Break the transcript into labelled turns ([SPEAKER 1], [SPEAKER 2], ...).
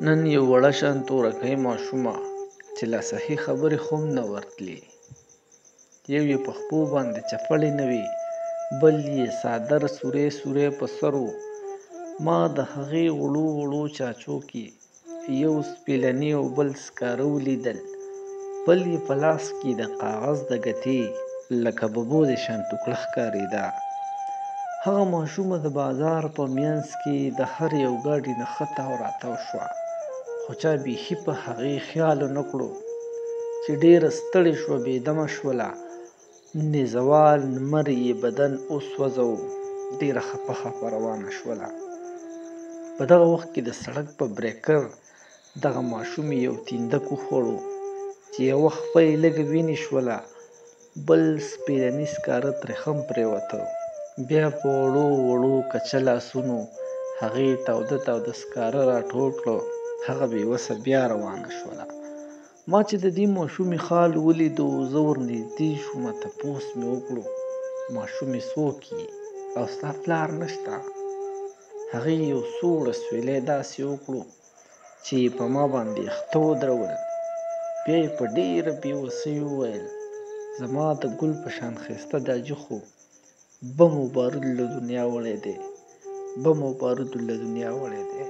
[SPEAKER 1] نن یو وړه شان تورکۍ ماشومه چې لا صحیح خبرې خو هم نه ورتلې. یو یې په خپو باندې چپړې نه وې، بل یې څادر سوری سوری په سر و. ما د هغې وړو وړو چاچو کې یو سپېلني او بل سکاره ولیدل، بل یې په لاس کې د کاغذ د ګتې لکه ببو د شان ټوکړه ښکارېده. هغه ماشومه د بازار په منځ کې د هر یو ګاډي نه ښه تاو راتاو شوه، خو چا بیخي په هغې خیال ونه کړو چې ډېره ستړې شوه، بېدمه شوله. نیزه وال لمر یې بدن وسوځاوه، ډېره خپه خپه روانه شوله. په دغه وخت کې د سړک په بریکر دغه ماشومې یو تیندک وخوړو چې یوه خپه یې لږه وینې شوله، بل سپېلني سکاره ترې هم پرېوته. بیا په وړو وړو کچه لاسونو هغې تاوده تاوده سکاره راټول کړه. هغه بېوسه بیا روانه شوله. ما چې د دې ماشومې خال ولیدو، زه ورنږدې شوم، تپوس مې وکړو: ماشومې څوک یې او ستا پلار نشته؟ هغې یو سوړ اسویلی داسې وکړو چې په ما باندې اخته ودرول. بیا یې په ډېره بېوسۍ وویل: زما د ګل په شان ښایسته داجي خو بم و بارود له دنیا وړی دی، بم و بارود له دنیا وړی دی.